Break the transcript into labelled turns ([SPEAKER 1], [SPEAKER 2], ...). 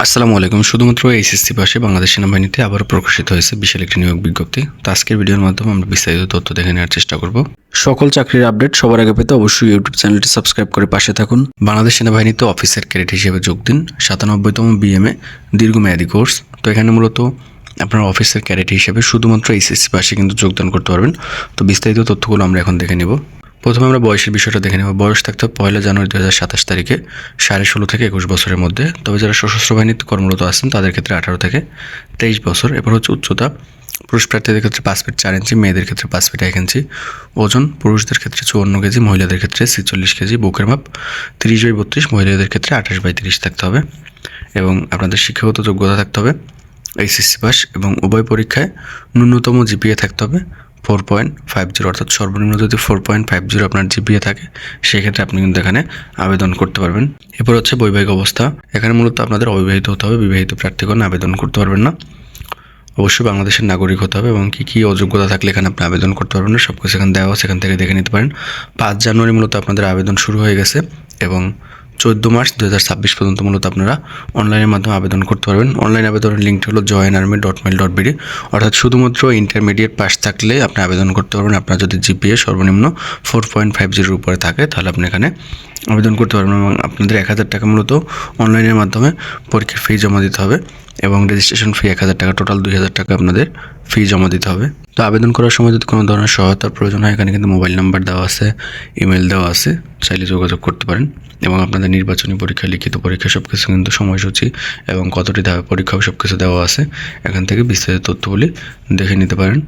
[SPEAKER 1] আসসালামু আলাইকুম। শুধুমাত্র এইচএসসি পাশে বাংলাদেশ সেনাবাহিনীতে আবারও প্রকাশিত হয়েছে বিশাল একটি নিয়োগ বিজ্ঞপ্তি। তো আজকের ভিডিওর মাধ্যমে আমরা বিস্তারিত তথ্য দেখে নেওয়ার চেষ্টা করব। সকল চাকরির আপডেট সবার আগে পেতে অবশ্যই ইউটিউব চ্যানেলটি সাবস্ক্রাইব করে পাশে থাকুন। বাংলাদেশ সেনাবাহিনীতে অফিসার ক্যাডেট হিসেবে যোগ দিন। 97তম বিএমএ দীর্ঘমেয়াদী কোর্স। তো এখানে মূলত আপনারা অফিসার ক্যাডেট হিসেবে শুধুমাত্র এইচএসসি পাশে কিন্তু যোগদান করতে পারবেন। তো বিস্তারিত তথ্যগুলো আমরা এখন দেখে নেব। প্রথমে আমরা বয়সের বিষয়টা দেখে নেব। বয়স থাকতে হবে 1 জানুয়ারি 2027 তারিখে 16.5 থেকে 21 বছরের মধ্যে। তবে যারা সশস্ত্র বাহিনীতে কর্মরত আছেন তাদের ক্ষেত্রে 18 থেকে 23 বছর। এরপর হচ্ছে উচ্চতা। পুরুষ প্রার্থীদের ক্ষেত্রে 5 ফিট 4 ইঞ্চি, মেয়েদের ক্ষেত্রে 5 ফিট 1 ইঞ্চি। ওজন পুরুষদের ক্ষেত্রে 54 কেজি, মহিলাদের ক্ষেত্রে 46 কেজি। বুকের মাপ 30/32, মহিলাদের ক্ষেত্রে 28/30 থাকতে হবে। এবং আপনাদের শিক্ষাগত যোগ্যতা থাকতে হবে এইচএসসি পাস এবং উভয় পরীক্ষায় ন্যূনতম জিপিএ থাকতে হবে 4.50, অর্থাৎ সর্বনিম্ন যদি 4.50 আপনার জিপিএ থাকে সেক্ষেত্রে আপনি কিন্তু এখানে আবেদন করতে পারবেন। এরপর হচ্ছে বৈবাহিক অবস্থা। এখানে মূলত আপনাদের অবিবাহিত হতে হবে, বিবাহিত প্রার্থীগণ আবেদন করতে পারবেন না। অবশ্যই বাংলাদেশের নাগরিক হতে হবে এবং কী অযোগ্যতা থাকলে এখানে আপনি আবেদন করতে পারবেন না সব কিছু এখানে দেওয়া আছে, এখান থেকে দেখে নিতে পারেন। 5 জানুয়ারি মূলত আপনাদের আবেদন শুরু হয়ে গেছে এবং 14 মার্চ 2026 পর্যন্ত মূলত আপনারা অনলাইনের মাধ্যমে আবেদন করতে পারবেন। অনলাইন আবেদনের লিঙ্কটি হলো joinarmy.mail.bd, অর্থাৎ শুধুমাত্র ইন্টারমিডিয়েট পাস থাকলে আপনি আবেদন করতে পারবেন। আপনার যদি জিপিএ সর্বনিম্ন 4.50 উপরে থাকে তাহলে আপনি এখানে আবেদন করতে পারবেন এবং আপনাদের 1000 টাকা মূলত অনলাইনের মাধ্যমে পরীক্ষার ফি জমা দিতে হবে এবং রেজিস্ট্রেশন ফি 1000 টাকা, টোটাল 2000 টাকা আপনাদের ফি জমা দিতে হবে। তো আবেদন করার সময় যদি কোনো ধরনের সহায়তার প্রয়োজন হয় এখানে কিন্তু মোবাইল নাম্বার দেওয়া আছে, ইমেল দেওয়া আছে, চাইলে যোগাযোগ করতে পারেন। এবং আপনাদের নির্বাচনী পরীক্ষা, লিখিত পরীক্ষা সব কিছু কিন্তু সময়সূচি এবং কতটি ধাপে পরীক্ষা সব কিছু দেওয়া আছে। এখান থেকে বিস্তারিত তথ্যগুলি দেখে নিতে পারেন।